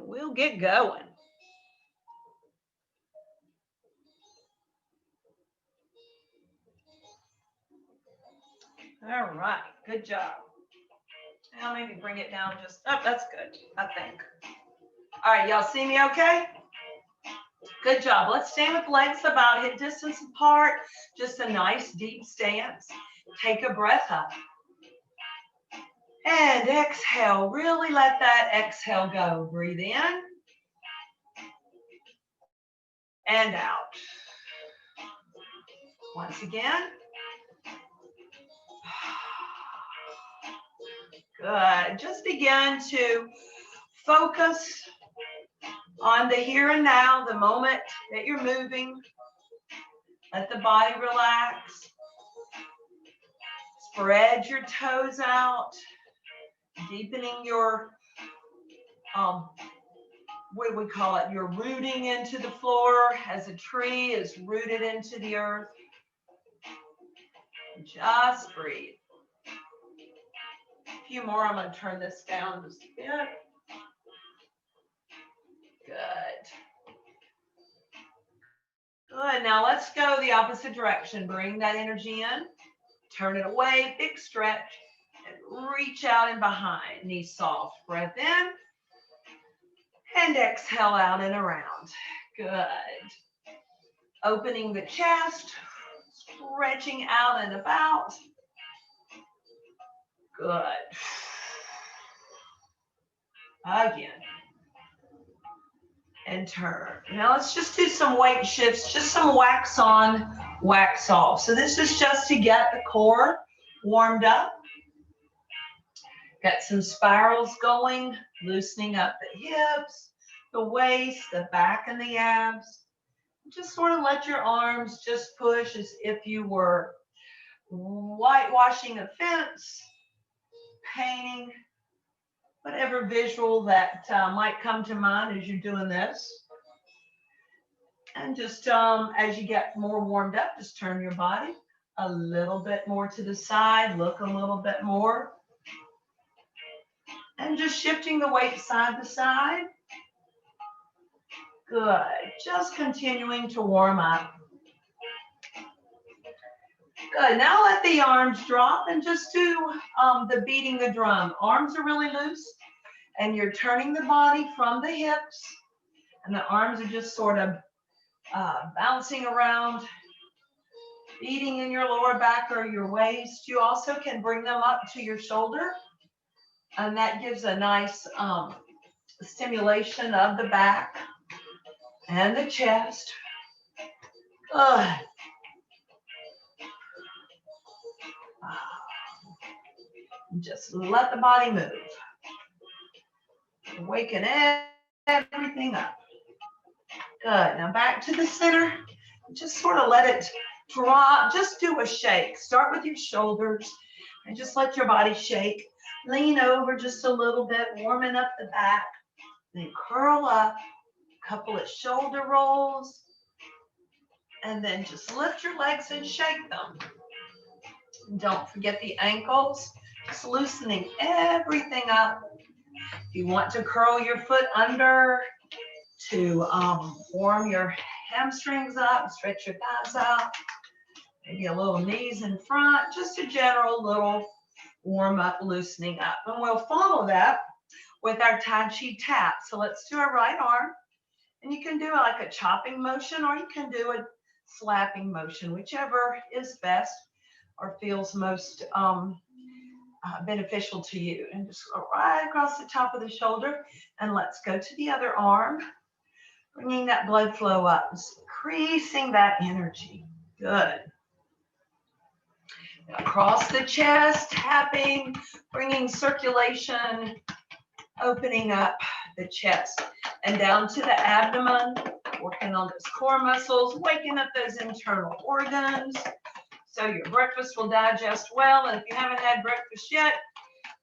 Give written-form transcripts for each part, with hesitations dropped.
we'll get going. All right, good job. Now maybe bring it down just, oh, that's good, I think. All right, y'all see me okay? Good job. Let's stand with legs about hip distance apart. Just a nice deep stance. Take a breath up. And exhale. Really let that exhale go. Breathe in. And out. Once again. Good. Just begin to focus on the here and now, the moment that you're moving. Let the body relax. Spread your toes out, deepening your, what do we call it? You're rooting into the floor as a tree is rooted into the earth. Just breathe. A few more. I'm going to turn this down just a bit. Good. Good. Now let's go the opposite direction. Bring that energy in. Turn it away. Big stretch. And reach out and behind. Knees soft. Breath in. And exhale out and around. Good. Opening the chest. Stretching out and about. Good. Again. And turn. Now let's just do some weight shifts, just some wax on, wax off. So this is just to get the core warmed up. Got some spirals going, loosening up the hips, the waist, the back and the abs. Just sort of let your arms just push as if you were whitewashing a fence, painting, whatever visual that might come to mind as you're doing this. And just as you get more warmed up, just turn your body a little bit more to the side, look a little bit more. And just shifting the weight side to side. Good. Just continuing to warm up. Good. Now let the arms drop and just do the beating the drum. Arms are really loose and you're turning the body from the hips and the arms are just sort of bouncing around, beating in your lower back or your waist. You also can bring them up to your shoulder and that gives a nice stimulation of the back and the chest. Good. Just let the body move. Waken everything up. Good. Now back to the center. Just sort of let it drop. Just do a shake. Start with your shoulders and just let your body shake. Lean over just a little bit, warming up the back. Then curl up. Couple of shoulder rolls. And then just lift your legs and shake them. Don't forget the ankles. Just loosening everything up. If you want to curl your foot under to warm your hamstrings up, stretch your thighs out, maybe a little knees in front, just a general little warm up, loosening up. And we'll follow that with our Tai Chi tap. So let's do our right arm. And you can do like a chopping motion or you can do a slapping motion, whichever is best or feels most beneficial to you. And just go right across the top of the shoulder. And let's go to the other arm, bringing that blood flow up, increasing that energy. Good. Across the chest, tapping, bringing circulation, opening up the chest and down to the abdomen, working on those core muscles, waking up those internal organs. So your breakfast will digest well, and if you haven't had breakfast yet,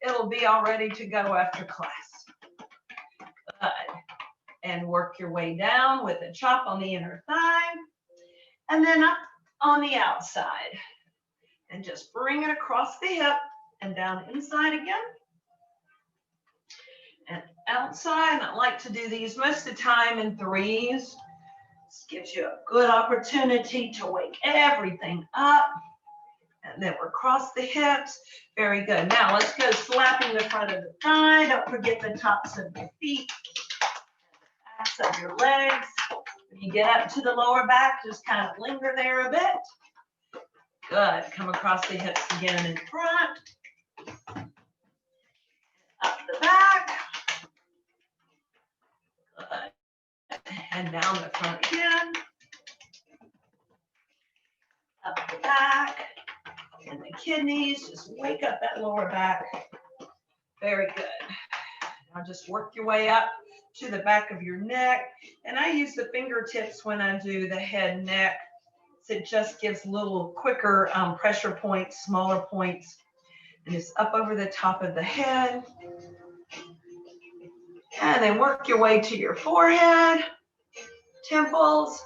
it'll be all ready to go after class. Good. And work your way down with a chop on the inner thigh, and then up on the outside. And just bring it across the hip and down inside again. and outside. I like to do these most of the time in threes. This gives you a good opportunity to wake everything up. And then we're across the hips. Very good. Now let's go slapping the front of the thigh. Don't forget the tops of your feet, backs of your legs. When you get up to the lower back, just kind of linger there a bit. Good. Come across the hips again in front. Up the back. Good. And down the front again. Up the back. And the kidneys, just wake up that lower back. Very good. Now just work your way up to the back of your neck. And I use the fingertips when I do the head and neck. So it just gives little quicker pressure points, smaller points. And it's up over the top of the head. And then work your way to your forehead, temples,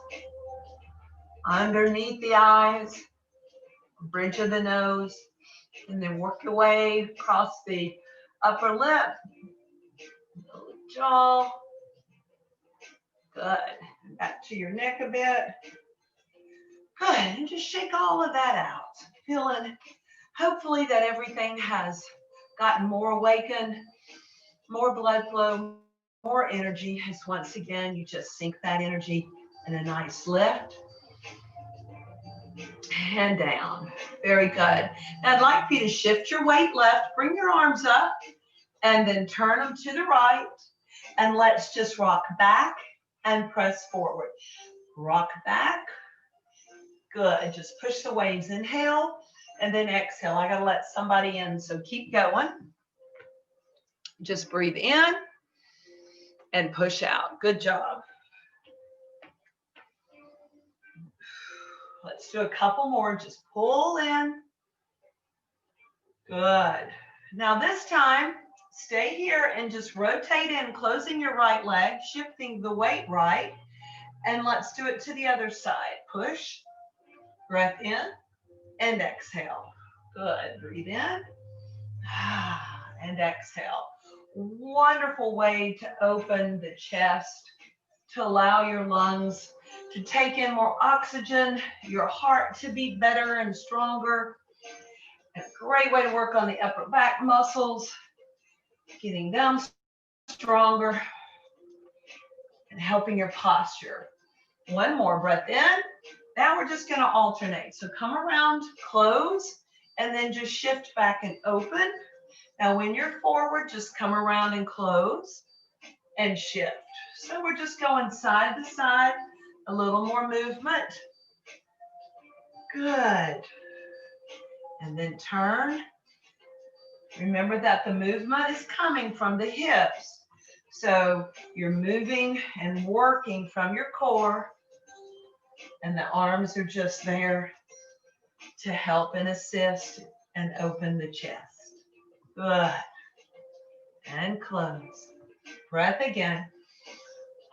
underneath the eyes, bridge of the nose, and then work your way across the upper lip, jaw. Good. Back to your neck a bit. Good. And just shake all of that out. Feeling hopefully that everything has gotten more awakened, more blood flow, more energy. As once again, you just sink that energy in a nice lift. And down. Very good. Now I'd like for you to shift your weight left, bring your arms up, and then turn them to the right. And let's just rock back and press forward. Rock back. Good. Just push the waves. Inhale and then exhale. I got to let somebody in, so keep going. Just breathe in and push out. Good job. Let's do a couple more. Just pull in. Good. Now this time, stay here and just rotate in, closing your right leg, shifting the weight right. And let's do it to the other side. Push, breath in, and exhale. Good. Breathe in and exhale. Wonderful way to open the chest, to allow your lungs to take in more oxygen, your heart to beat better and stronger. A great way to work on the upper back muscles, getting them stronger and helping your posture. One more breath in. Now we're just going to alternate. So come around, close, and then just shift back and open. Now when you're forward, just come around and close and shift. So we're just going side to side, a little more movement. Good. And then turn. Remember that the movement is coming from the hips. So you're moving and working from your core, and the arms are just there to help and assist and open the chest. Good. And close. Breath again.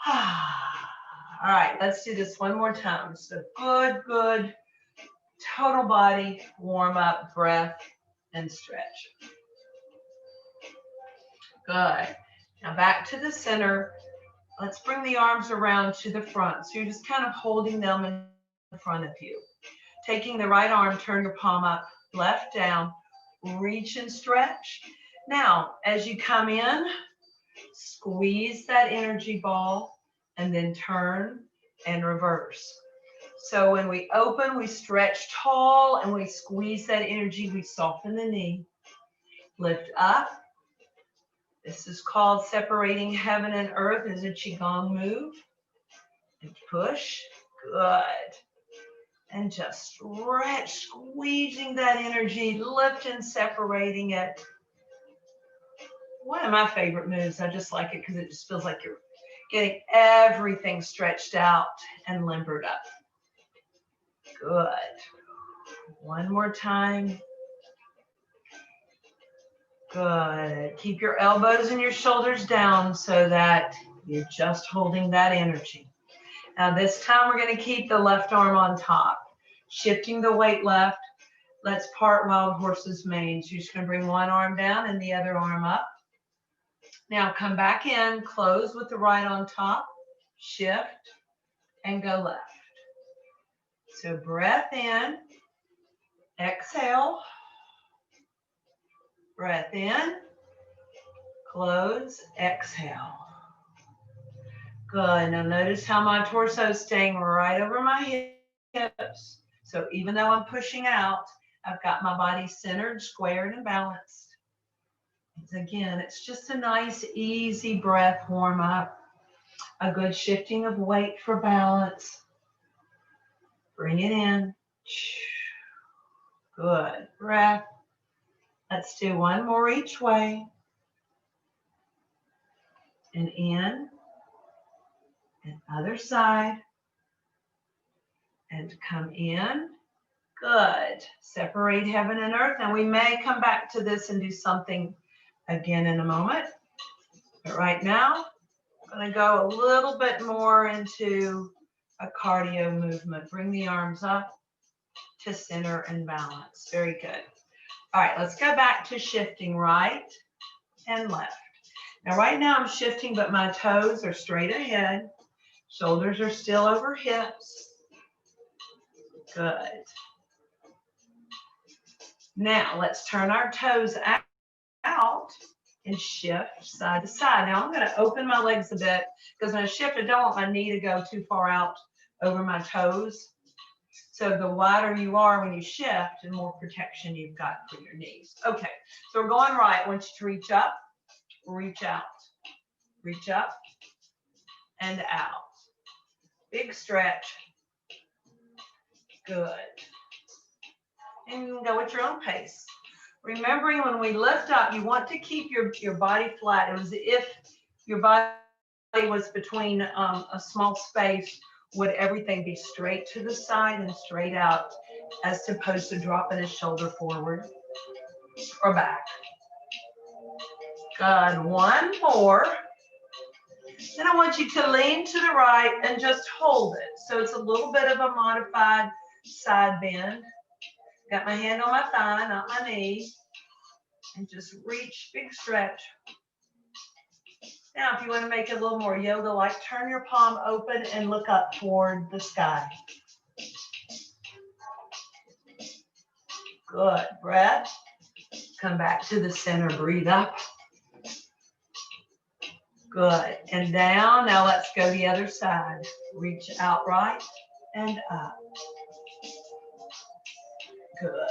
All right, let's do this one more time. So good. Total body, warm up, breath, and stretch. Good. Now back to the center. Let's bring the arms around to the front. So you're just kind of holding them in front of you. Taking the right arm, turn your palm up, left down, reach and stretch. Now, as you come in, squeeze that energy ball and then turn and reverse. So when we open, we stretch tall and we squeeze that energy, we soften the knee. Lift up. This is called separating heaven and earth as a Qigong move. And push. Good. And just stretch, squeezing that energy, lift and separating it. One of my favorite moves. I just like it because it just feels like you're getting everything stretched out and limbered up. Good. One more time. Good. Keep your elbows and your shoulders down so that you're just holding that energy. Now this time we're going to keep the left arm on top. Shifting the weight left. Let's part wild horse's mane. So you're just going to bring one arm down and the other arm up. Now come back in, close with the right on top, shift, and go left. So breath in, exhale, breath in, close, exhale. Good. Now notice how my torso is staying right over my hips. So even though I'm pushing out, I've got my body centered, squared, and balanced. Again, it's just a nice, easy breath warm up. A good shifting of weight for balance. Bring it in. Good. Breath. Let's do one more each way. And in. And other side. And come in. Good. Separate heaven and earth. Now we may come back to this and do something again in a moment. But right now, I'm going to go a little bit more into a cardio movement. Bring the arms up to center and balance. Very good. All right, let's go back to shifting right and left. Now right now I'm shifting, but my toes are straight ahead. Shoulders are still over hips. Good. Now let's turn our toes out and shift side to side. Now I'm going to open my legs a bit because when I shift, I don't want my knee to go too far out over my toes. So the wider you are when you shift, the more protection you've got for your knees. Okay, so we're going right. I want you to reach up, reach out, reach up, and out. Big stretch. Good. And you can go at your own pace. Remembering when we lift up, you want to keep your body flat. It was if your body was between a small space, would everything be straight to the side and straight out as opposed to dropping a shoulder forward or back. Good. One more. Then I want you to lean to the right and just hold it. So it's a little bit of a modified side bend. Got my hand on my thigh, not my knee. And just reach, big stretch. Now, if you want to make it a little more yoga-like, turn your palm open and look up toward the sky. Good. Breath. Come back to the center. Breathe up. Good. And down. Now let's go the other side. Reach out right and up. Good.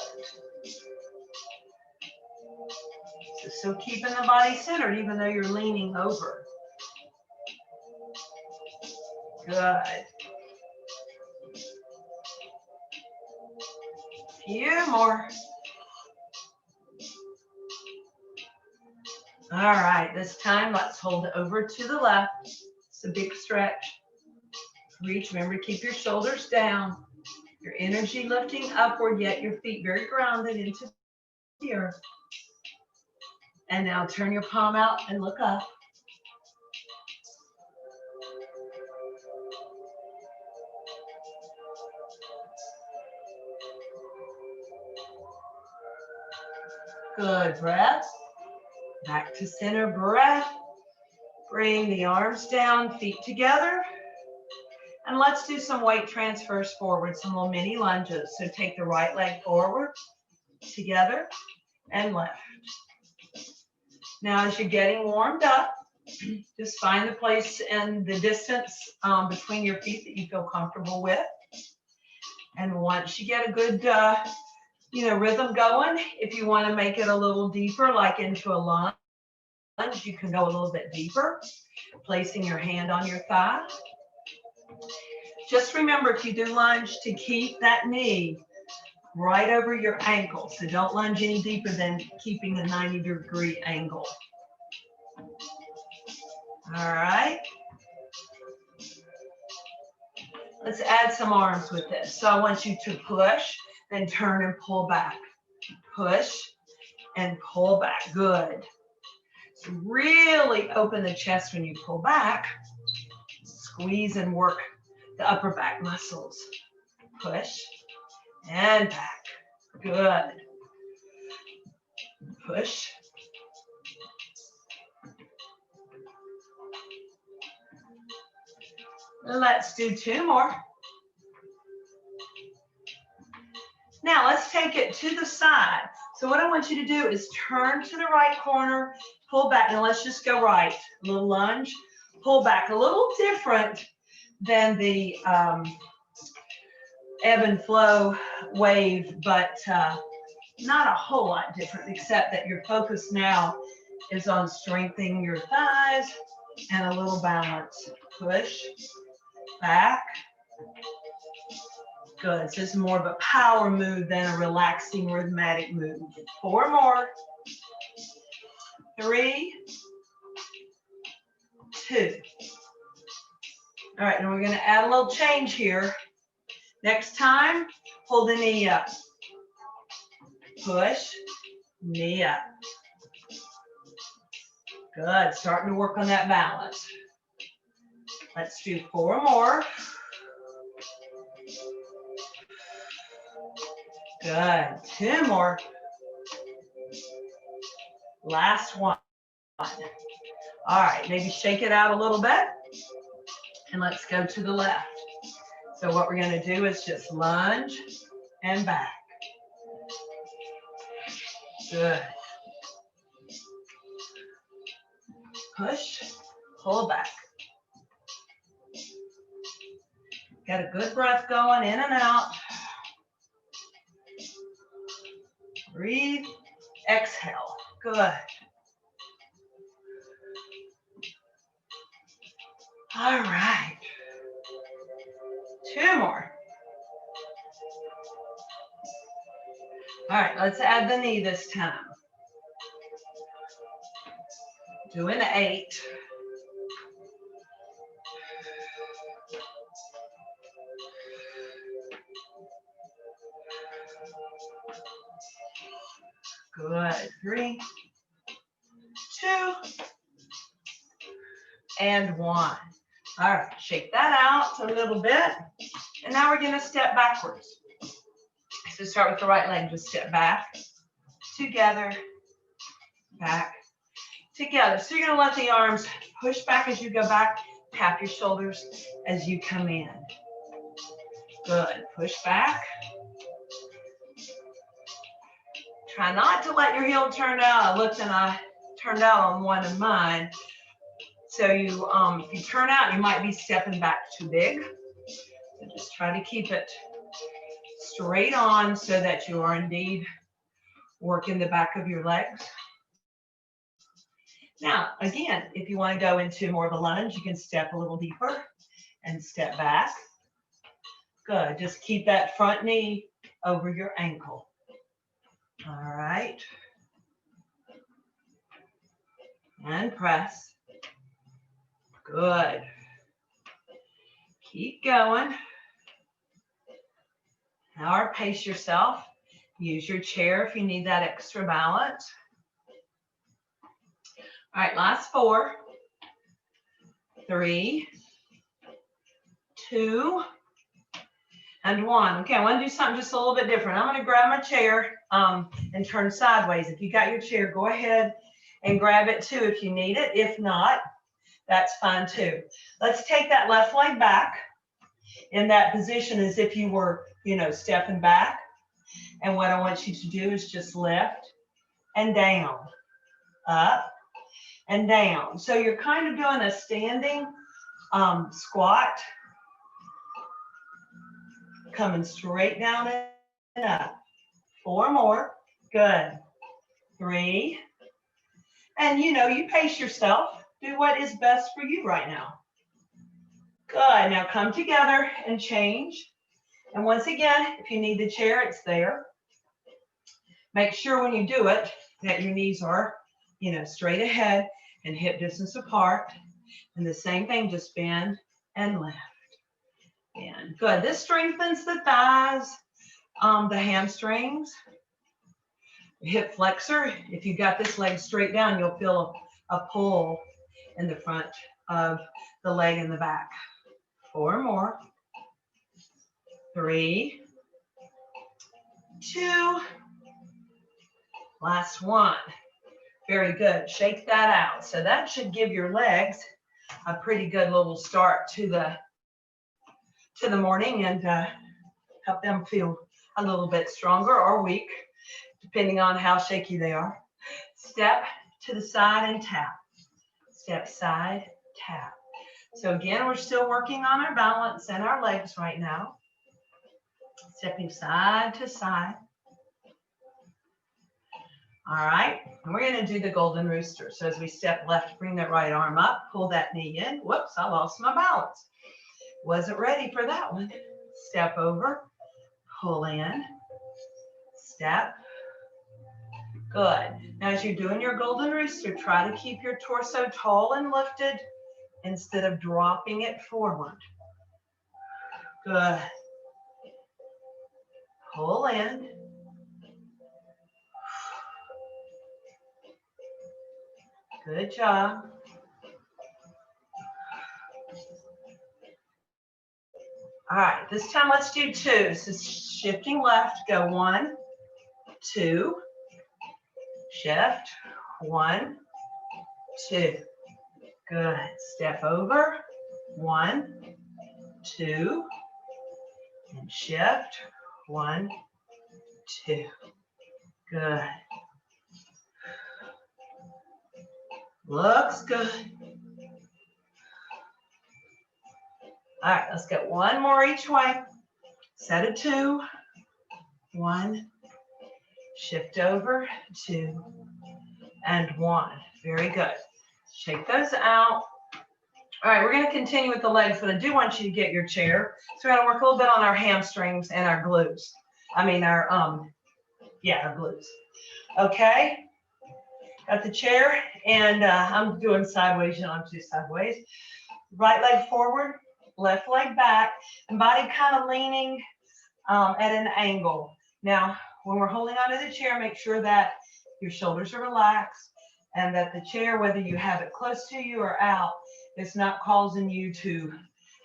So keeping the body centered even though you're leaning over. Good. Few more. All right, this time let's hold it over to the left. It's a big stretch. Reach, remember to keep your shoulders down. Your energy lifting upward, yet your feet very grounded into the earth. And now turn your palm out and look up. Good. Breath. Back to center. Breath. Bring the arms down, feet together. And let's do some weight transfers forward, some little mini lunges. So take the right leg forward, together, and left. Now as you're getting warmed up, just find the place and the distance between your feet that you feel comfortable with. And once you get a good rhythm going, if you want to make it a little deeper, like into a lunge, you can go a little bit deeper, placing your hand on your thigh. Just remember, if you do lunge, to keep that knee right over your ankle. So don't lunge any deeper than keeping a 90-degree angle. All right. Let's add some arms with this. So I want you to push, then turn and pull back. Push and pull back. Good. So really open the chest when you pull back. Squeeze and work the upper back muscles. Push and back. Good. Push Let's do 2 more. Now let's take it to the side. So what I want you to do is turn to the right corner, pull back. Now let's just go right. A little lunge, pull back. A little different than the ebb and flow wave, but not a whole lot different, except that your focus now is on strengthening your thighs and a little balance. Push, back. Good. So this is more of a power move than a relaxing rhythmic move. 4 more. 3, 2. All right, and we're going to add a little change here. Next time, hold the knee up. Push, knee up. Good. Starting to work on that balance. Let's do 4 more. Good. 2 more. Last one. All right, maybe shake it out a little bit. And let's go to the left. So what we're going to do is just lunge and back. Good. Push, pull back. Got a good breath going in and out. Breathe, exhale. Good. All right. 2 more. All right, let's add the knee this time. Doing 8. Good. 3, 2, and 1. All right, shake that out a little bit. And now we're going to step backwards. So start with the right leg, just step back, together, back, together. So you're going to let the arms push back as you go back, tap your shoulders as you come in. Good. Push back. Try not to let your heel turn out. I looked and I turned out on one of mine. So you, if you turn out, you might be stepping back too big. So just try to keep it straight on so that you are indeed working the back of your legs. Now, again, if you want to go into more of a lunge, you can step a little deeper and step back. Good. Just keep that front knee over your ankle. All right. And press. Good. Keep going. Now pace yourself. Use your chair if you need that extra balance. All right, last 4, 3, 2, and 1. Okay, I want to do something just a little bit different. I'm going to grab my chair and turn sideways. If you got your chair, go ahead and grab it too if you need it. If not, that's fine too. Let's take that left leg back in that position as if you were, stepping back. And what I want you to do is just lift and down, up and down. So you're kind of doing a standing squat, coming straight down and up. 4 more. Good. 3. And you pace yourself. Do what is best for you right now. Good. Now come together and change. And once again, if you need the chair, it's there. Make sure when you do it that your knees are, straight ahead and hip distance apart. And the same thing, just bend and lift. And good. This strengthens the thighs, the hamstrings, the hip flexor. If you got this leg straight down, you'll feel a pull in the front of the leg and the back. 4 more. 3, 2, last 1. Very good. Shake that out. So that should give your legs a pretty good little start to the to the morning and help them feel a little bit stronger or weak, depending on how shaky they are. Step to the side and tap. Step side, tap. So again, we're still working on our balance and our legs right now. Stepping side to side. All right, and we're going to do the golden rooster. So as we step left, bring that right arm up, pull that knee in. Whoops, I lost my balance. Wasn't ready for that one. Step over, pull in, step. Good. Now as you're doing your golden rooster, try to keep your torso tall and lifted instead of dropping it forward. Good. Pull in. Good job. All right, this time let's do two. So shifting left, go 1, 2, shift, 1, 2. Good. Step over, 1, 2, and shift, 1, 2. Good. Looks good. All right, let's get one more each way. Set of 2, 1, shift over, 2, and 1. Very good. Shake those out. All right, we're going to continue with the legs, but I do want you to get your chair. So we're going to work a little bit on our hamstrings and our glutes. Our glutes. Okay, got the chair, and I'm doing sideways, I'm doing sideways. Right leg forward, left leg back, and body kind of leaning at an angle. Now, when we're holding onto the chair, make sure that your shoulders are relaxed and that the chair, whether you have it close to you or out, is not causing you to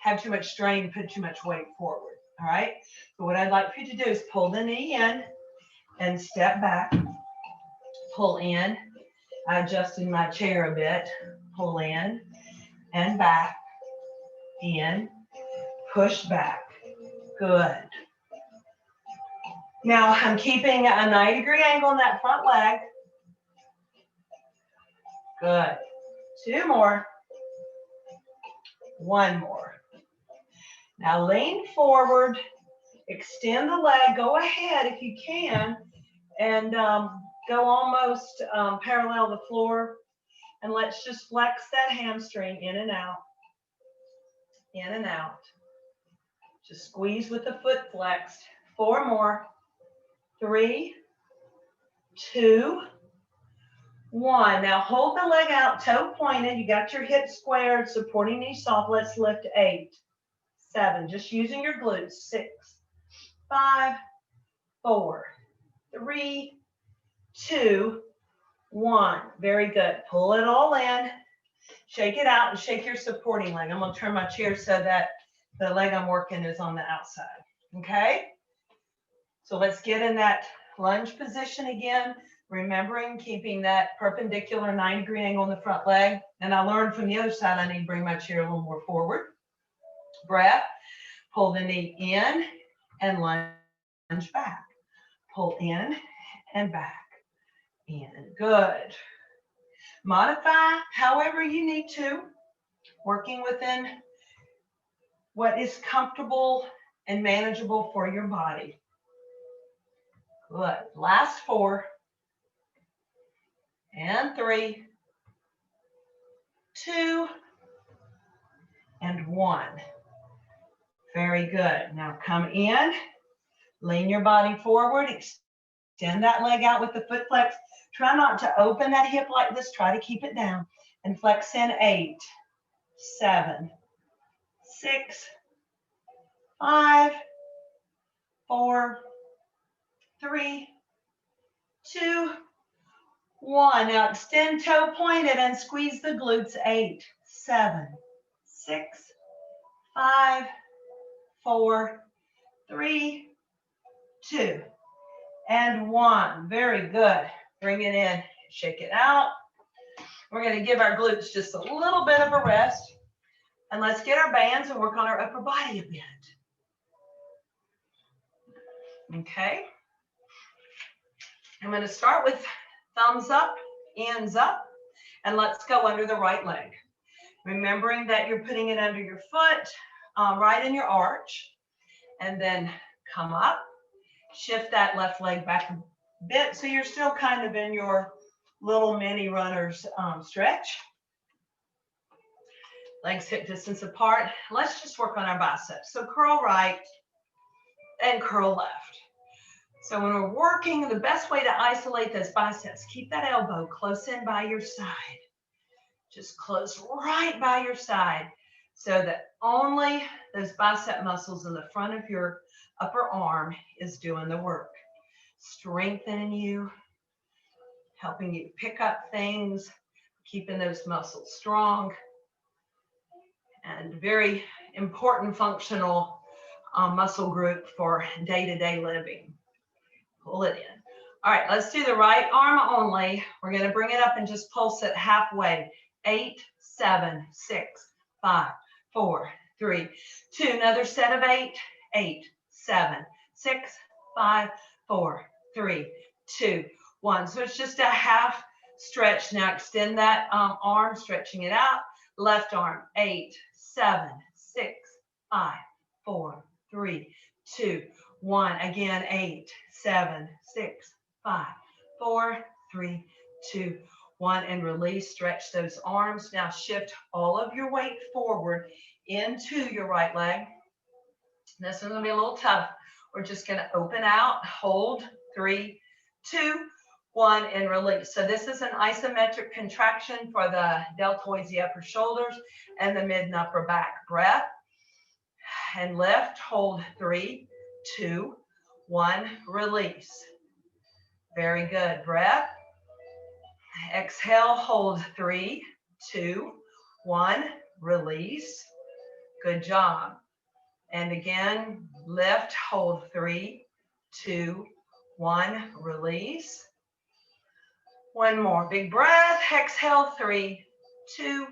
have too much strain, put too much weight forward. All right. So what I'd like for you to do is pull the knee in and step back. Pull in. I adjusted my chair a bit. Pull in and back. In. Push back. Good. Now I'm keeping a 90-degree angle in that front leg. Good. 2 more. 1 more. Now lean forward, extend the leg, go ahead if you can, and go almost parallel the floor. And let's just flex that hamstring in and out, in and out. Just squeeze with the foot flexed. 4 more. 3, 2, 1. Now hold the leg out, toe pointed. You got your hips squared, supporting knee soft. Let's lift 8, 7. Just using your glutes. 6, 5, 4, 3, 2, 1. Very good. Pull it all in. Shake it out and shake your supporting leg. I'm going to turn my chair so that the leg I'm working is on the outside. Okay? So let's get in that lunge position again. Remembering keeping that perpendicular 90-degree angle in the front leg. And I learned from the other side I need to bring my chair a little more forward. Breath. Pull the knee in and lunge back. Pull in and back. In. Good. Modify however you need to. Working within what is comfortable and manageable for your body. Good. Last 4. And 3, 2, and 1. Very good. Now come in, lean your body forward, extend that leg out with the foot flex. Try not to open that hip like this. Try to keep it down. And flex in 8, 7, 6, 5, 4, 3, 2, 1. Now extend toe pointed and squeeze the glutes. 8, 7, 6, 5, 4, 3, 2, and 1. Very good. Bring it in, shake it out. We're going to give our glutes just a little bit of a rest. And let's get our bands and work on our upper body a bit. Okay. I'm going to start with thumbs up, hands up, and let's go under the right leg. Remembering that you're putting it under your foot, right in your arch, and then come up, shift that left leg back a bit so you're still kind of in your little mini runner's stretch. Legs hip distance apart. Let's just work on our biceps. So curl right and curl left. So when we're working, the best way to isolate those biceps, keep that elbow close in by your side. Just close right by your side so that only those bicep muscles in the front of your upper arm is doing the work. Strengthening you, helping you pick up things, keeping those muscles strong, and very important functional muscle group for day-to-day living. Pull it in. All right, let's do the right arm only. We're going to bring it up and just pulse it halfway. 8, 7, 6, 5, 4, 3, 2. Another set of 8. 8, 7, 6, 5, 4, 3, 2, 1. So it's just a half stretch. Now extend that arm, stretching it out. Left arm. 8, 7, 6, 5, 4, 3, 2, 1. Again, 8, 7, 6, 5, 4, 3, 2, 1. And release. Stretch those arms. Now shift all of your weight forward into your right leg. This one's going to be a little tough. We're just going to open out, hold, 3, 2, 1, and release. So this is an isometric contraction for the deltoids, the upper shoulders, and the mid and upper back. Breath and lift, hold, 3, 2, 1, release. Very good. Breath. Exhale, hold, 3, 2, 1, release. Good job. And again, lift, hold, 3, 2, 1, release. One more, big breath, exhale, 3, 2,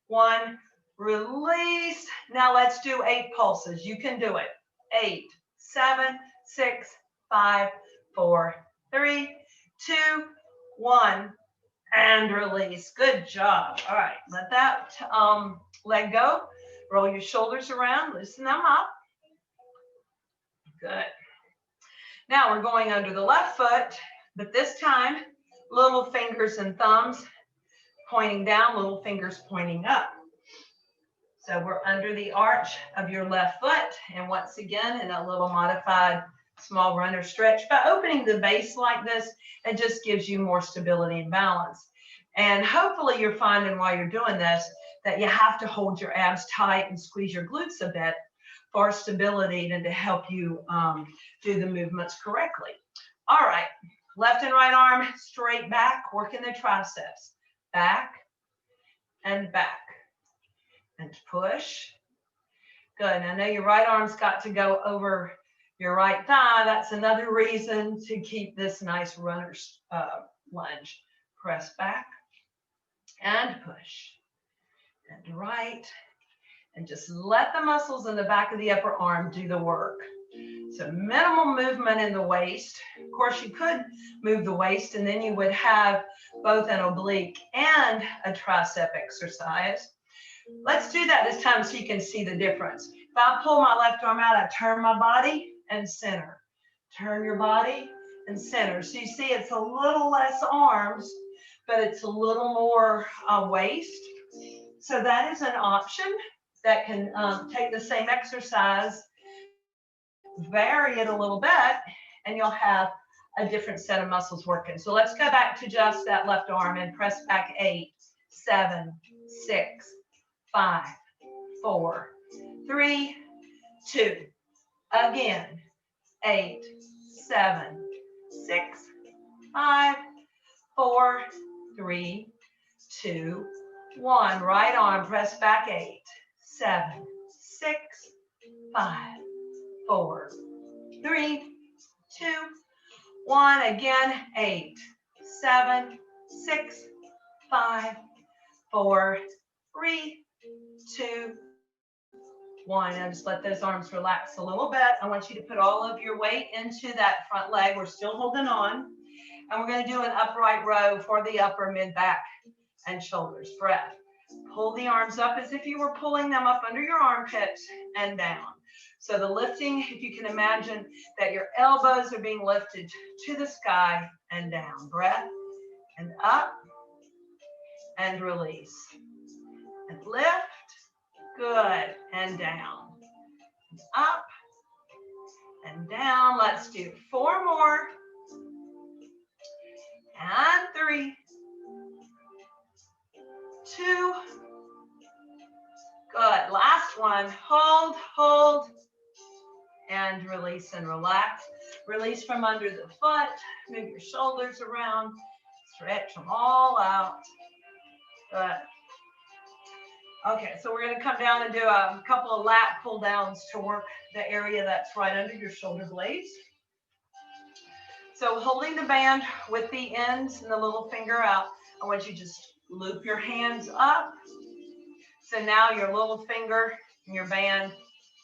1, release. Now let's do 8 pulses. You can do it. 8, 7, 6, 5, 4, 3, 2, 1, and release. Good job. All right, let that leg go. Roll your shoulders around, loosen them up. Good. Now we're going under the left foot, but this time, little fingers and thumbs pointing down, little fingers pointing up. So we're under the arch of your left foot, and once again, in a little modified small runner stretch. By opening the base like this, it just gives you more stability and balance. And hopefully you're finding while you're doing this that you have to hold your abs tight and squeeze your glutes a bit for stability and to help you do the movements correctly. All right, left and right arm straight back, working the triceps. Back and back. And push. Good. I know your right arm's got to go over your right thigh. That's another reason to keep this nice runner's lunge. Press back and push. And right. And just let the muscles in the back of the upper arm do the work. So minimal movement in the waist. Of course, you could move the waist and then you would have both an oblique and a tricep exercise. Let's do that this time so you can see the difference. If I pull my left arm out, I turn my body and center. Turn your body and center. So you see it's a little less arms, but it's a little more waist. So that is an option that can take the same exercise, vary it a little bit, and you'll have a different set of muscles working. So let's go back to just that left arm and press back 8, 7, 6, 5, 4, 3, 2. Again, 8, 7, 6, 5, 4, 3, 2, 1. Right arm, press back 8, 7, 6, 5, 4, 3, 2, 1. Again, 8, 7, 6, 5, 4, 3, 2, 1. And just let those arms relax a little bit. I want you to put all of your weight into that front leg. We're still holding on. And we're going to do an upright row for the upper, mid, back, and shoulders. Breath. Pull the arms up as if you were pulling them up under your armpits and down. So the lifting, if you can imagine that your elbows are being lifted to the sky and down. Breath and up and release. And lift. Good. And down. Up and down. Let's do 4 more. And 3, 2. Good. Last one. Hold, hold, and release and relax. Release from under the foot. Move your shoulders around. Stretch them all out. Good. Okay, so we're going to come down and do a couple of lat pull downs to work the area that's right under your shoulder blades. So holding the band with the ends and the little finger out, I want you to just loop your hands up. So now your little finger and your band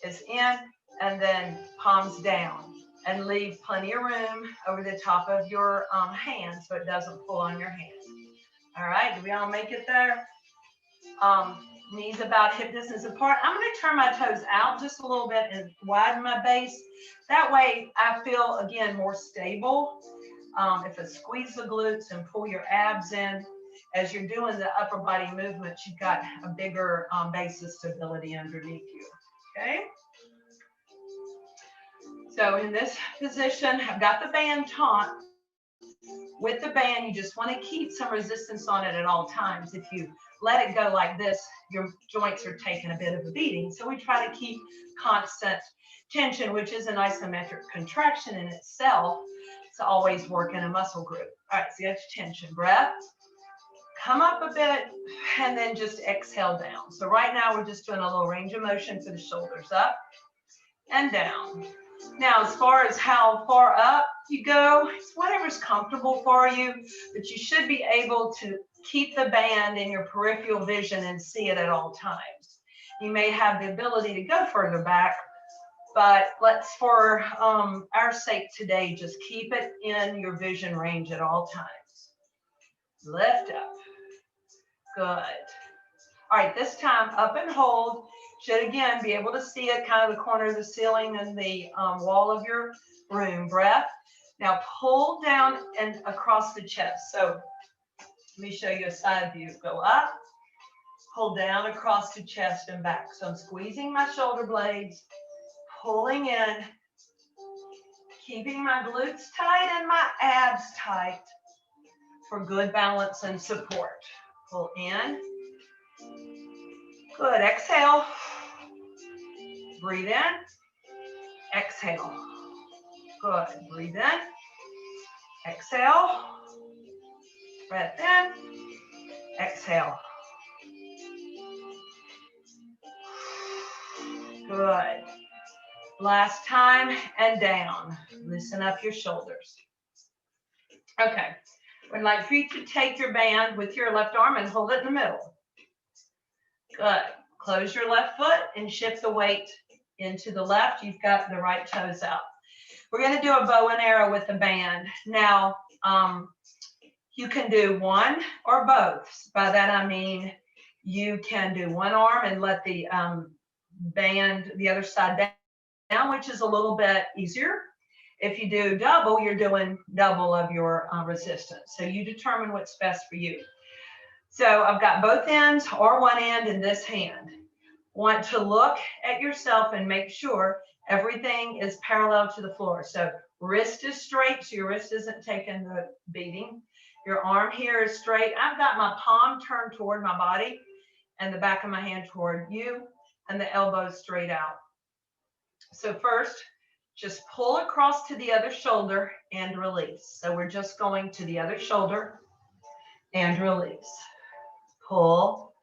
is in, and then palms down, and leave plenty of room over the top of your hand so it doesn't pull on your hand. All right, do we all make it there? Knees about hip distance apart. I'm going to turn my toes out just a little bit and widen my base. That way I feel, again, more stable. If I squeeze the glutes and pull your abs in, as you're doing the upper body movements, you've got a bigger base of stability underneath you, okay? So in this position, I've got the band taut. With the band, you just want to keep some resistance on it at all times. If you let it go like this, your joints are taking a bit of a beating. So we try to keep constant tension, which is an isometric contraction in itself. It's always working a muscle group. All right, so that's tension. Breath. Come up a bit, and then just exhale down. So right now, we're just doing a little range of motion for the shoulders, up and down. Now, as far as how far up you go, it's whatever's comfortable for you, but you should be able to keep the band in your peripheral vision and see it at all times. You may have the ability to go further back, but let's, for our sake today, just keep it in your vision range at all times. Lift up. Good. All right, this time up and hold. Should again be able to see it, kind of the corner of the ceiling and the wall of your room. Breath. Now pull down and across the chest. So let me show you a side view. Go up, pull down across the chest and back. So I'm squeezing my shoulder blades, pulling in, keeping my glutes tight and my abs tight for good balance and support. Pull in. Good. Exhale. Breathe in. Exhale. Good. Breathe in. Exhale. Breath in. Exhale. Good. Last time, and down. Loosen up your shoulders. Okay. I'd like for you to take your band with your left arm and hold it in the middle. Good. Close your left foot and shift the weight into the left. You've got the right toes out. We're going to do a bow and arrow with the band. Now, you can do one or both. By that I mean you can do one arm and let the band the other side down, which is a little bit easier. If you do double, you're doing double of your resistance. So you determine what's best for you. So I've got both ends or one end in this hand. Want to look at yourself and make sure everything is parallel to the floor. So wrist is straight, so your wrist isn't taking the beating. Your arm here is straight. I've got my palm turned toward my body and the back of my hand toward you, and the elbows straight out. So first, just pull across to the other shoulder and release. So we're just going to the other shoulder and release. Pull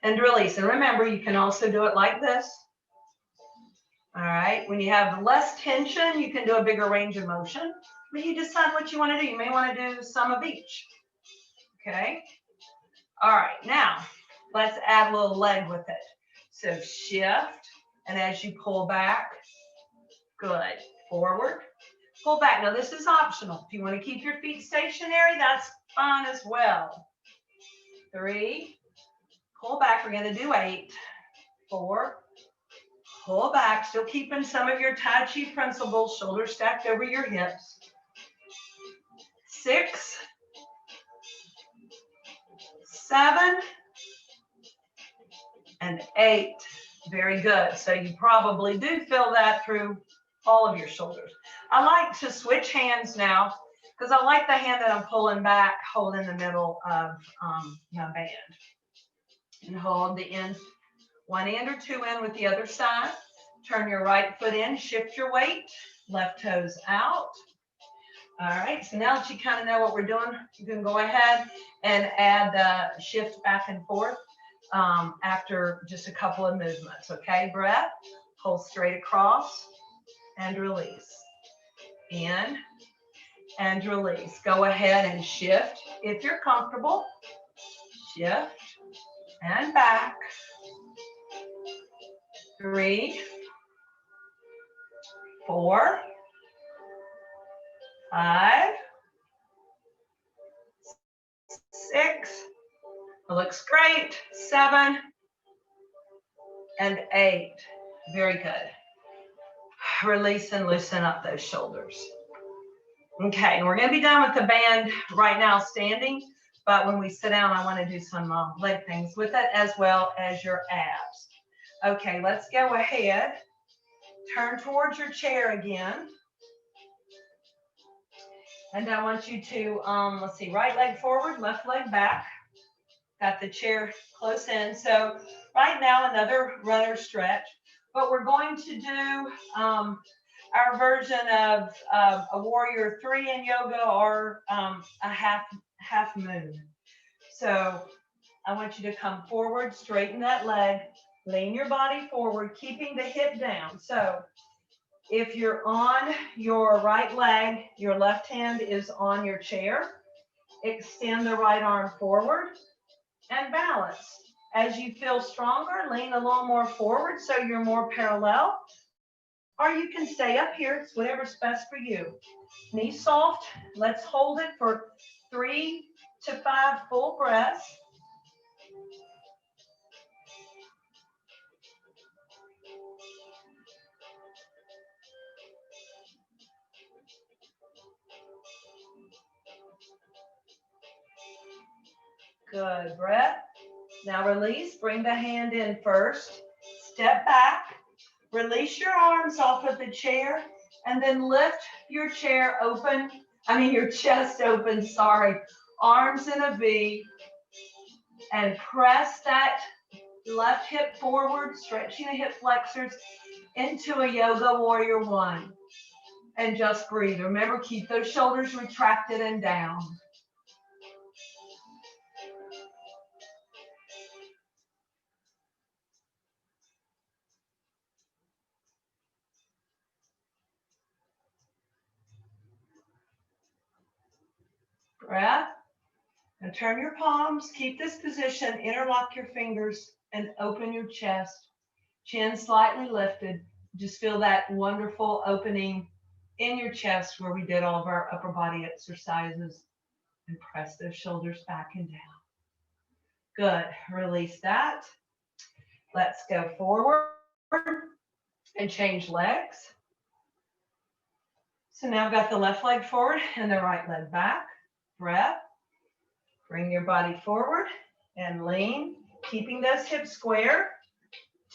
and release. And remember, you can also do it like this. All right. When you have less tension, you can do a bigger range of motion. But you decide what you want to do. You may want to do some of each. Okay. All right. Now, let's add a little leg with it. So shift, And as you pull back, good. Forward, pull back. Now this is optional. If you want to keep your feet stationary, that's fine as well. 3, pull back. We're going to do 8, 4, pull back. Still keeping some of your Tai Chi principles, shoulders stacked over your hips. 6, 7, and 8. Very good. So you probably do feel that through all of your shoulders. I like to switch hands now because I like the hand that I'm pulling back, hold in the middle of my band. And hold the ends, one end or two in with the other side. Turn your right foot in, shift your weight, left toes out. All right, so now that you kind of know what we're doing, you can go ahead and add shift back and forth after just a couple of movements, okay? Breath, pull straight across and release. In and release. Go ahead and shift if you're comfortable. Shift and back. 3, 4, 5, 6, it looks great, 7, and 8. Very good. Release and loosen up those shoulders. Okay, and we're going to be done with the band right now standing, but when we sit down, I want to do some leg things with it as well as your abs. Okay, let's go ahead. Turn towards your chair again. And I want you to, let's see, right leg forward, left leg back. Got the chair close in. So right now, another runner stretch. But we're going to do our version of a warrior 3 in yoga or a half moon. So I want you to come forward, straighten that leg, lean your body forward, keeping the hip down. So if you're on your right leg, your left hand is on your chair. Extend the right arm forward and balance. As you feel stronger, lean a little more forward so you're more parallel. Or you can stay up here. It's whatever's best for you. Knees soft. Let's hold it for 3 to 5 full breaths. Good. Breath. Now release. Bring the hand in first. Step back. Release your arms off of the chair. And then lift your chair open. Your chest open, sorry. Arms in a V. And press that left hip forward, stretching the hip flexors into a yoga warrior 1. And just breathe. Remember, keep those shoulders retracted and down. Breath. And turn your palms. Keep this position. Interlock your fingers and open your chest. Chin slightly lifted. Just feel that wonderful opening in your chest where we did all of our upper body exercises. And press those shoulders back and down. Good. Release that. Let's go forward and change legs. So now I've got the left leg forward and the right leg back. Breath. Bring your body forward and lean, keeping those hips square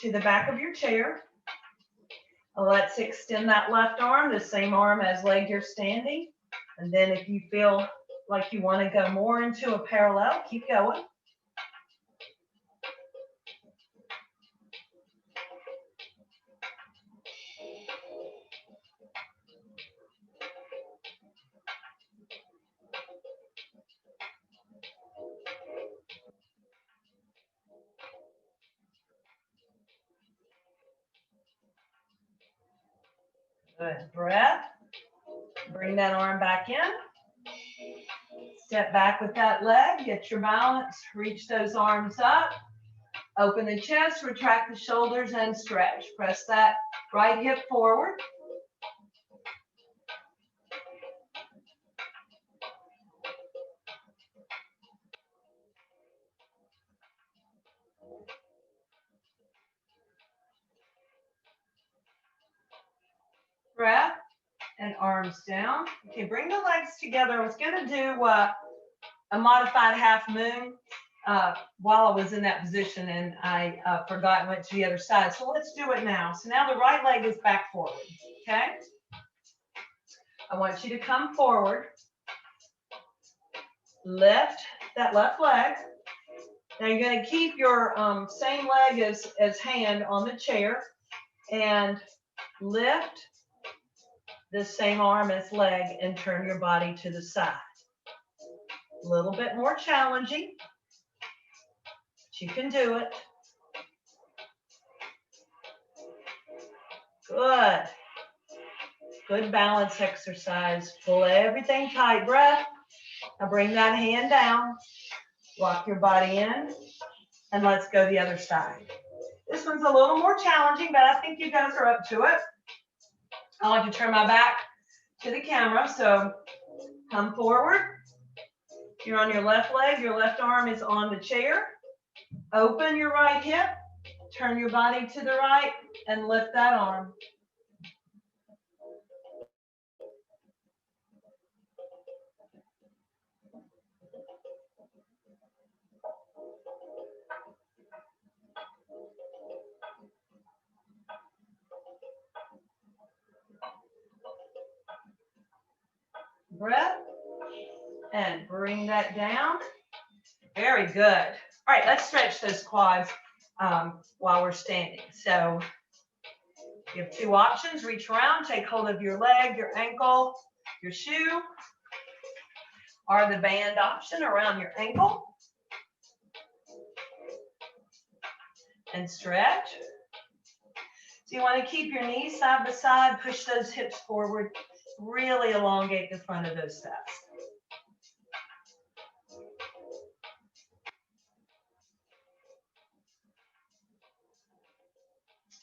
to the back of your chair. Let's extend that left arm, the same arm as leg you're standing. And then if you feel like you want to go more into a parallel, keep going. Good. Breath. Bring that arm back in. Step back with that leg. Get your balance. Reach those arms up. Open the chest, retract the shoulders, and stretch. Press that right hip forward. Breath and arms down. Okay, bring the legs together. I was going to do a modified half moon while I was in that position, and I forgot and went to the other side. So let's do it now. So now the right leg is back forward, okay? I want you to come forward. Lift that left leg. Now you're going to keep your same leg as hand on the chair and lift the same arm as leg and turn your body to the side. A little bit more challenging, but you can do it. Good. Good balance exercise. Pull everything tight. Breath. Now bring that hand down. Lock your body in. And let's go the other side. This one's a little more challenging, but I think you guys are up to it. I like to turn my back to the camera. So come forward. You're on your left leg. Your left arm is on the chair. Open your right hip. Turn your body to the right and lift that arm. Breath. And bring that down. Very good. All right, let's stretch those quads while we're standing. So you have two options. Reach around, take hold of your leg, your ankle, your shoe, or the band option around your ankle. And stretch. So you want to keep your knees side by side, push those hips forward, really elongate the front of those steps.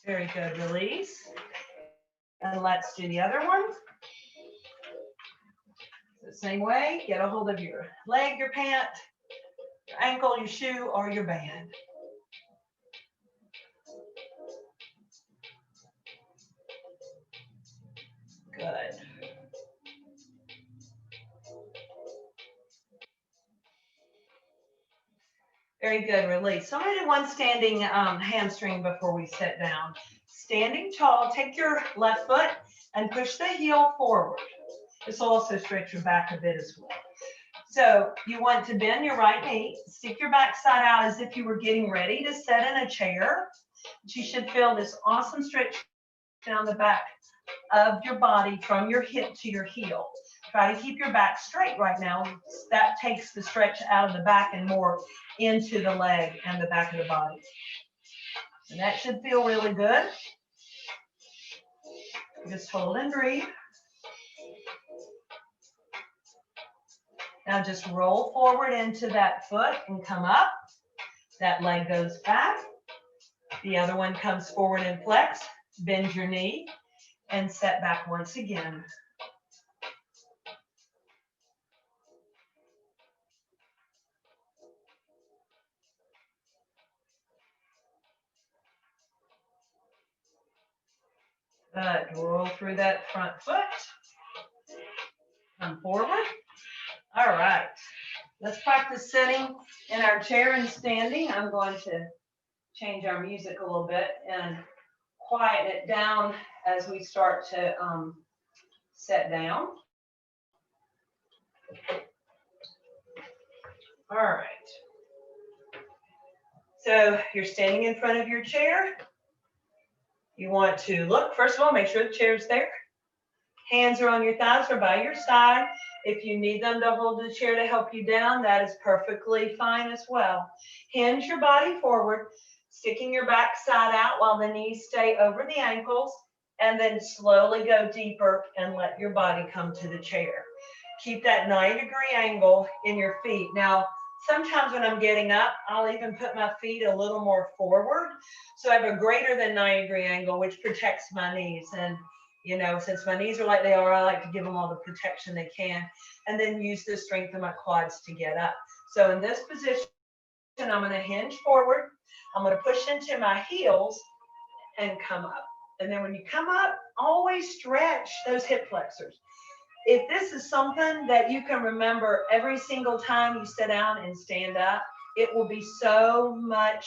Very good. Release. And let's do the other one. The same way, get a hold of your leg, your pant, your ankle, your shoe, or your band. Good. Very good. Release. So I'm going to do one standing hamstring before we sit down. Standing tall, take your left foot and push the heel forward. This will also stretch your back a bit as well. So you want to bend your right knee, stick your back side out as if you were getting ready to sit in a chair. You should feel this awesome stretch down the back of your body from your hip to your heel. Try to keep your back straight right now. That takes the stretch out of the back and more into the leg and the back of the body. And that should feel really good. Just hold and breathe. Now just roll forward into that foot and come up. That leg goes back. The other one comes forward and flex. Bend your knee and set back once again. Good. Roll through that front foot. Come forward. All right. Let's practice sitting in our chair and standing. I'm going to change our music a little bit and quieten it down as we start to sit down. All right. So you're standing in front of your chair. You want to look, first of all, make sure the chair's there. Hands are on your thighs or by your side. If you need them to hold the chair to help you down, that is perfectly fine as well. Hinge your body forward, sticking your back side out while the knees stay over the ankles, and then slowly go deeper and let your body come to the chair. Keep that 90-degree angle in your feet. Now, Sometimes when I'm getting up, I'll even put my feet a little more forward. So I have a greater than 90-degree angle, which protects my knees. And, you know, since my knees are like they are, I like to give them all the protection they can, and then use the strength of my quads to get up. So in this position, I'm going to hinge forward. I'm going to push into my heels and come up. And then when you come up, always stretch those hip flexors. If this is something that you can remember every single time you sit down and stand up, it will be so much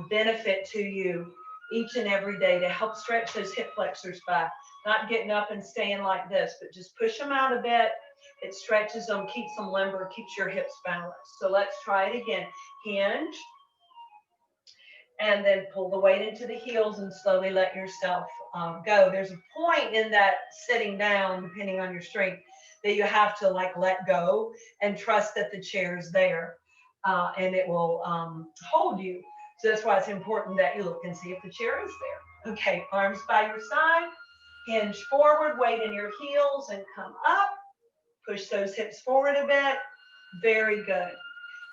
benefit to you each and every day to help stretch those hip flexors by not getting up and staying like this, but just push them out a bit. It stretches them, keeps them limber, keeps your hips balanced. So let's try it again. Hinge, and then pull the weight into the heels and slowly let yourself go. There's a point in that sitting down, depending on your strength, that you have to like let go and trust that the chair is there and it will hold you. So that's why it's important that you look and see if the chair is there. Okay, arms by your side, hinge forward, weight in your heels and come up. Push those hips forward a bit. Very good.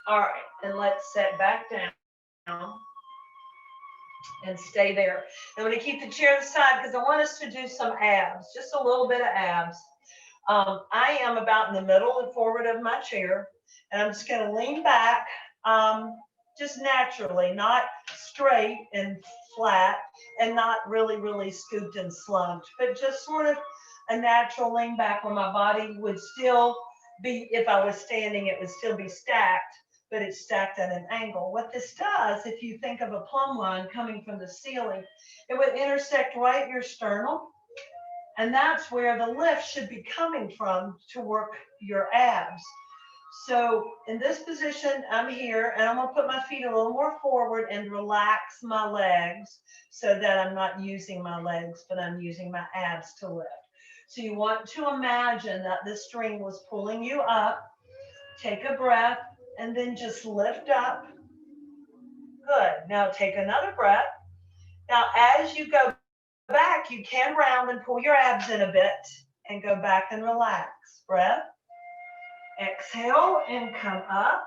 All right, and let's set back down and stay there. I'm going to keep the chair aside because I want us to do some abs, just a little bit of abs. I am about in the middle and forward of my chair, and I'm just going to lean back just naturally, not straight and flat and not really, really scooped and slumped, but just sort of a natural lean back where my body would still be, if I was standing, it would still be stacked, but it's stacked at an angle. What this does, if you think of a plumb line coming from the ceiling, it would intersect right at your sternum, and that's where the lift should be coming from to work your abs. So in this position, I'm here, and I'm going to put my feet a little more forward and relax my legs so that I'm not using my legs, but I'm using my abs to lift. So you want to imagine that this string was pulling you up. Take a breath, and then just lift up. Good. Now take another breath. Now as you go back, you can round and pull your abs in a bit and go back and relax. Breath. Exhale and come up.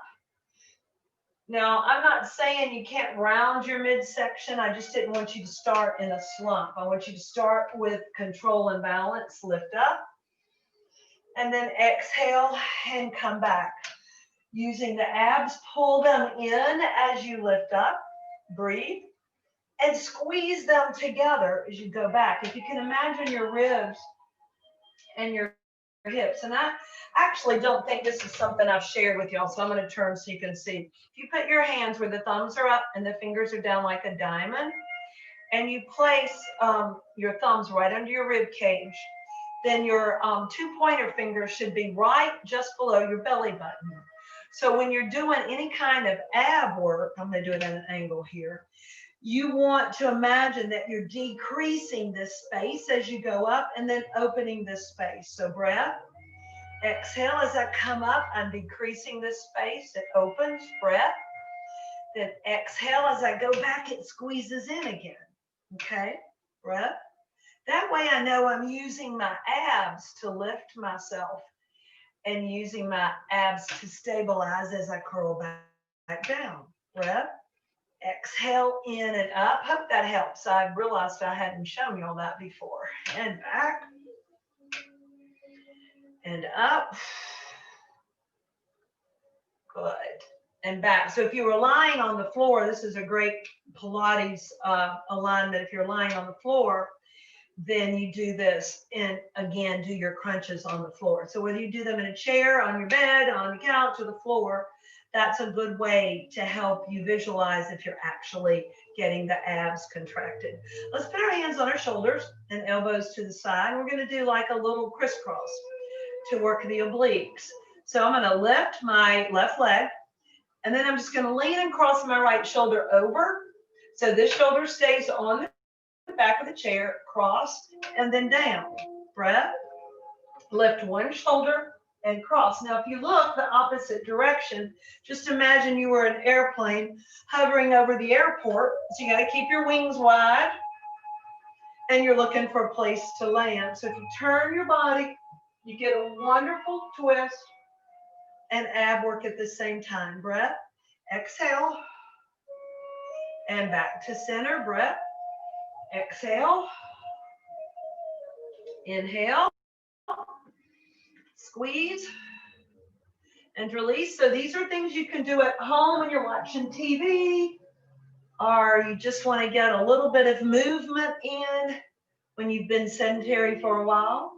Now, I'm not saying you can't round your midsection. I just didn't want you to start in a slump. I want you to start with control and balance. Lift up. And then exhale and come back. Using the abs, pull them in as you lift up. Breathe. And squeeze them together as you go back. If you can imagine your ribs and your hips. And I actually don't think this is something I've shared with y'all, so I'm going to turn so you can see. If you put your hands where the thumbs are up and the fingers are down like a diamond, and you place your thumbs right under your rib cage, then your 2 pointer fingers should be right just below your belly button. So when you're doing any kind of ab work, I'm going to do it at an angle here, you want to imagine that you're decreasing this space as you go up and then opening this space. So breath, exhale as I come up, I'm decreasing this space. It opens, breath. Then exhale as I go back, it squeezes in again. Okay, breath. That way I know I'm using my abs to lift myself and using my abs to stabilize as I curl back down. Breath. Exhale in and up. Hope that helps. I realized I hadn't shown you all that before. And back. And up. Good. And back. So if you were lying on the floor, this is a great Pilates alignment. If you're lying on the floor, then you do this and again, do your crunches on the floor. So whether you do them in a chair, on your bed, on the couch, or the floor, that's a good way to help you visualize if you're actually getting the abs contracted. Let's put our hands on our shoulders and elbows to the side. We're going to do like a little crisscross to work the obliques. So I'm going to lift my left leg, and then I'm just going to lean and cross my right shoulder over. So this shoulder stays on the back of the chair, cross, and then down. Breath. Lift one shoulder and cross. Now, if you look the opposite direction, just imagine you were an airplane hovering over the airport. So you got to keep your wings wide, and you're looking for a place to land. So if you turn your body, you get a wonderful twist, and ab work at the same time. Breath, exhale, and back to center. Breath, exhale, inhale, squeeze, and release. So these are things you can do at home when you're watching TV, or you just want to get a little bit of movement in when you've been sedentary for a while.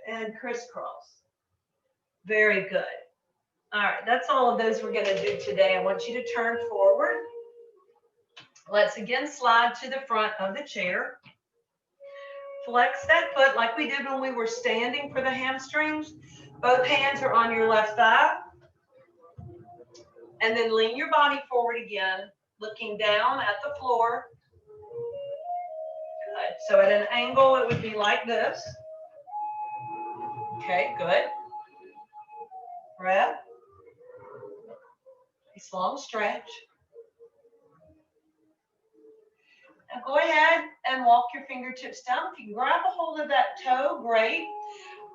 And crisscross. Very good. All right, that's all of those we're going to do today. I want you to turn forward. Let's again slide to the front of the chair. Flex that foot like we did when we were standing for the hamstrings. Both hands are on your left thigh. And then lean your body forward again, looking down at the floor. Good. So at an angle, it would be like this. Okay, good. Breath. Nice long stretch. Now go ahead and walk your fingertips down. If you can grab a hold of that toe, great.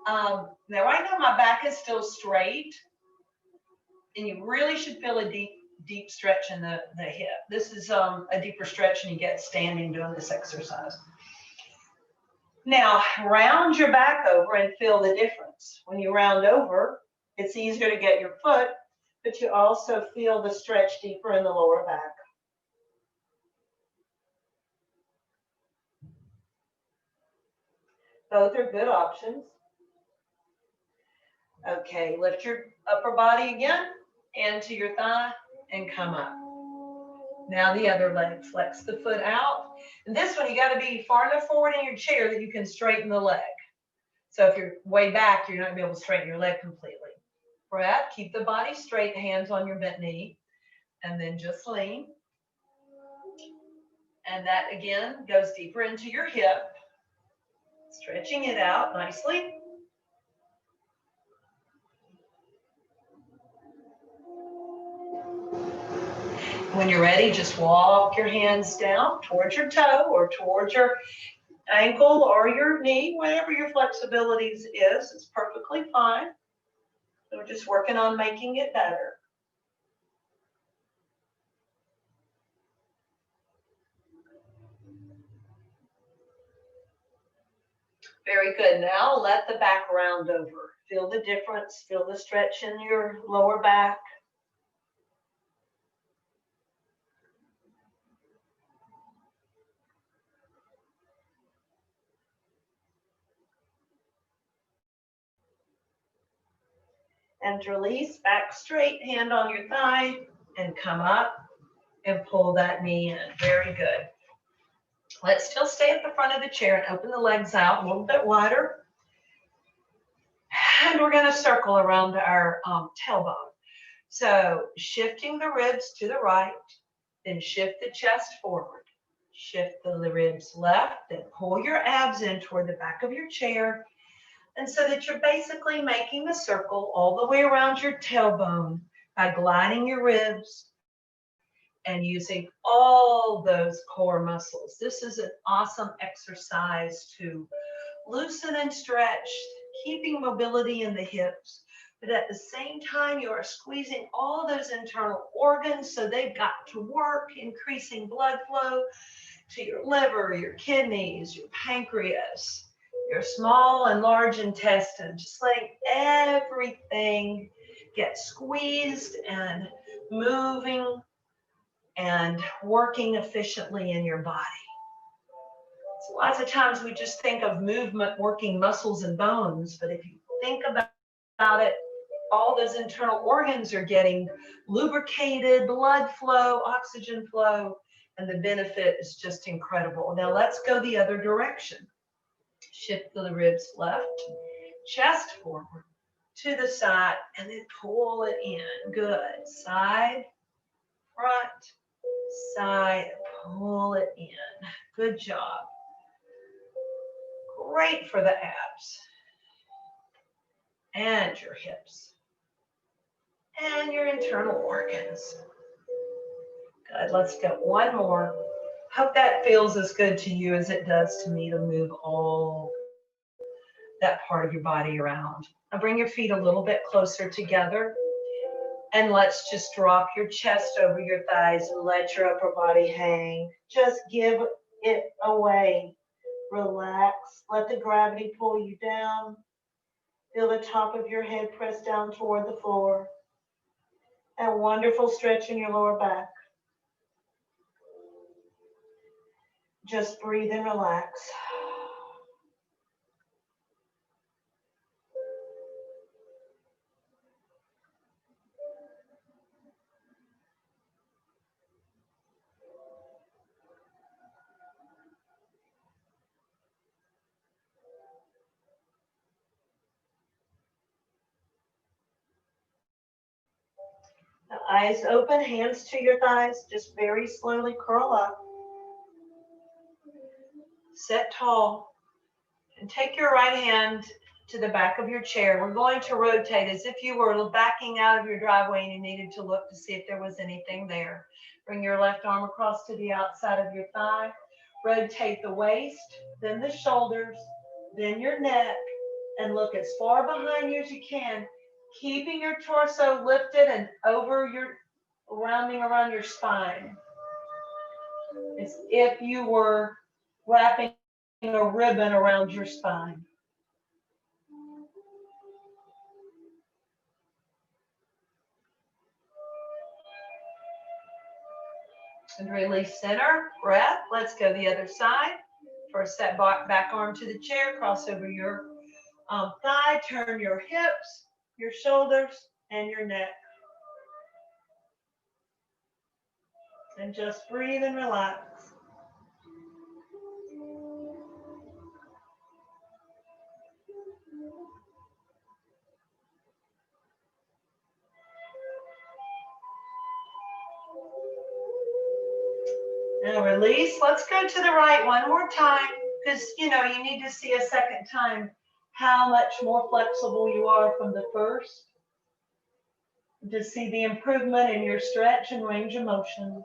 Now right now my back is still straight, and you really should feel a deep stretch in the hip. This is a deeper stretch than you get standing doing this exercise. Now round your back over and feel the difference. When you round over, it's easier to get your foot, but you also feel the stretch deeper in the lower back. Both are good options. Okay, lift your upper body again, into your thigh, and come up. Now the other leg, flex the foot out. And this one, you got to be far enough forward in your chair that you can straighten the leg. So if you're way back, you're not going to be able to straighten your leg completely. Breath, keep the body straight, hands on your bent knee, and then just lean. And that again goes deeper into your hip, stretching it out nicely. When you're ready, just walk your hands down towards your toe or towards your ankle or your knee, whatever your flexibility is, it's perfectly fine. So we're just working on making it better. Very good. Now let the back round over. Feel the difference. Feel the stretch in your lower back. And release, back straight, hand on your thigh, and come up and pull that knee in. Very good. Let's still stay at the front of the chair and open the legs out a little bit wider. And we're going to circle around our tailbone. So shifting the ribs to the right, then shift the chest forward. Shift the ribs left, then pull your abs in toward the back of your chair. And so that you're basically making a circle all the way around your tailbone by gliding your ribs and using all those core muscles. This is an awesome exercise to loosen and stretch, keeping mobility in the hips, but at the same time, you are squeezing all those internal organs, so they've got to work, increasing blood flow to your liver, your kidneys, your pancreas, your small and large intestine, just letting everything get squeezed and moving and working efficiently in your body. So lots of times we just think of movement working muscles and bones, but if you think about it, all those internal organs are getting lubricated, blood flow, oxygen flow, and the benefit is just incredible. Now let's go the other direction. Shift the ribs left, chest forward to the side, and then pull it in. Good. Side, front, side, pull it in. Good job. Great for the abs and your hips and your internal organs. Good. Let's get one more. Hope that feels as good to you as it does to me to move all that part of your body around. Now bring your feet a little bit closer together. And let's just drop your chest over your thighs and let your upper body hang. Just give it away. Relax. Let the gravity pull you down. Feel the top of your head press down toward the floor. And wonderful stretch in your lower back. Just breathe and relax. The eyes open, hands to your thighs. Just very slowly curl up. Sit tall. And take your right hand to the back of your chair. We're going to rotate as if you were backing out of your driveway and you needed to look to see if there was anything there. Bring your left arm across to the outside of your thigh. Rotate the waist, then the shoulders, then your neck, and look as far behind you as you can, keeping your torso lifted and over your, rounding around your spine. As if you were wrapping a ribbon around your spine. And release center, breath. Let's go the other side. First, set back arm to the chair, cross over your thigh, turn your hips, your shoulders, and your neck. And just breathe and relax. Now release. Let's go to the right one more time, because you need to see a second time how much more flexible you are from the first. To see the improvement in your stretch and range of motion.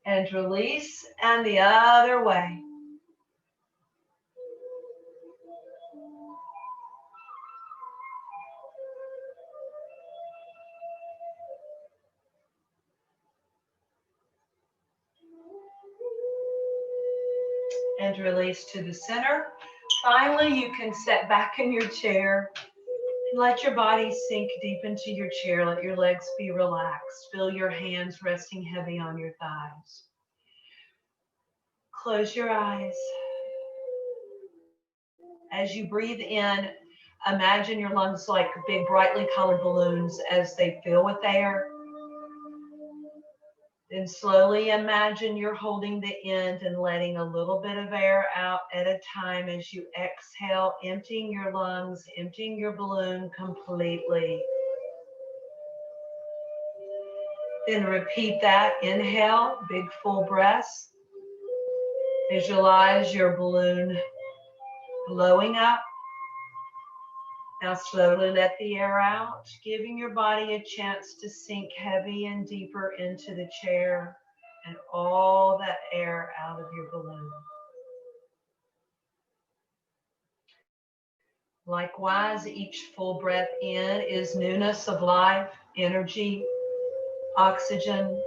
And release, and the other way. And release to the center. Finally, you can sit back in your chair and let your body sink deep into your chair. Let your legs be relaxed. Feel your hands resting heavy on your thighs. Close your eyes. As you breathe in, imagine your lungs like big brightly colored balloons as they fill with air. Then slowly imagine you're holding the end and letting a little bit of air out at a time as you exhale, emptying your lungs, emptying your balloon completely. Then repeat that. Inhale, big full breaths. Visualize your balloon blowing up. Now slowly let the air out, giving your body a chance to sink heavy and deeper into the chair and all that air out of your balloon. Likewise, each full breath in is newness of life, energy, oxygen,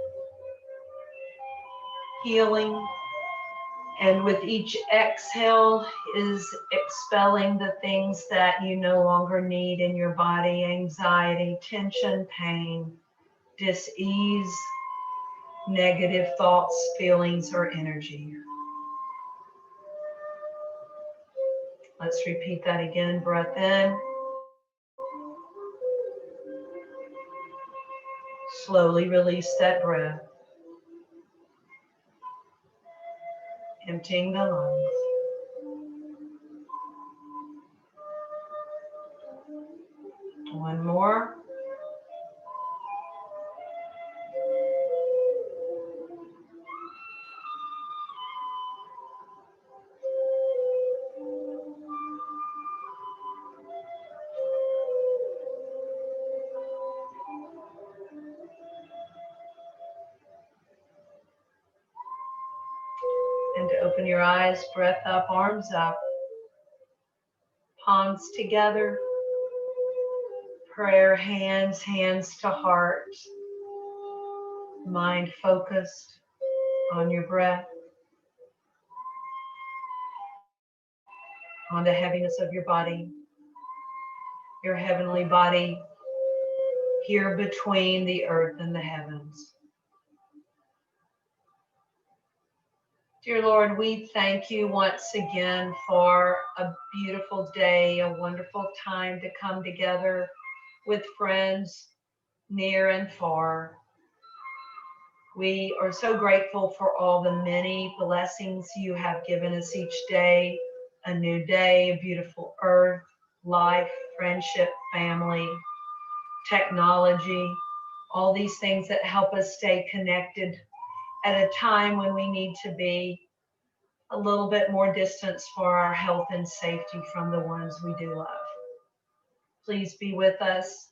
healing. And with each exhale is expelling the things that you no longer need in your body: anxiety, tension, pain, dis-ease, negative thoughts, feelings, or energy. Let's repeat that again. Breath in. Slowly release that breath. Emptying the lungs. One more. And open your eyes, breath up, arms up, palms together, prayer hands, hands to heart, mind focused on your breath, on the heaviness of your heavenly body here between the earth and the heavens. Dear Lord, we thank you once again for a beautiful day, a wonderful time to come together with friends near and far. We are so grateful for all the many blessings you have given us each day, a new day, a beautiful earth, life, friendship, family, technology, all these things that help us stay connected at a time when we need to be a little bit more distance for our health and safety from the ones we do love. Please be with us,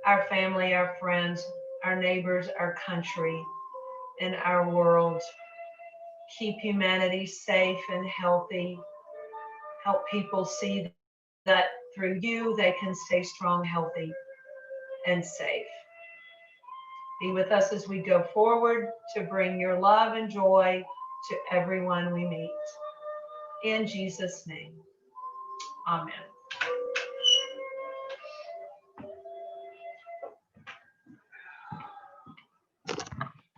our family, our friends, our neighbors, our country, and our world. Keep humanity safe and healthy. Help people see that through you, they can stay strong, healthy, and safe. Be with us as we go forward to bring your love and joy to everyone we meet. In Jesus' name, amen.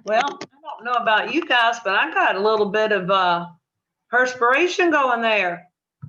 Well, I don't know about you guys, but I got a little bit of perspiration going there.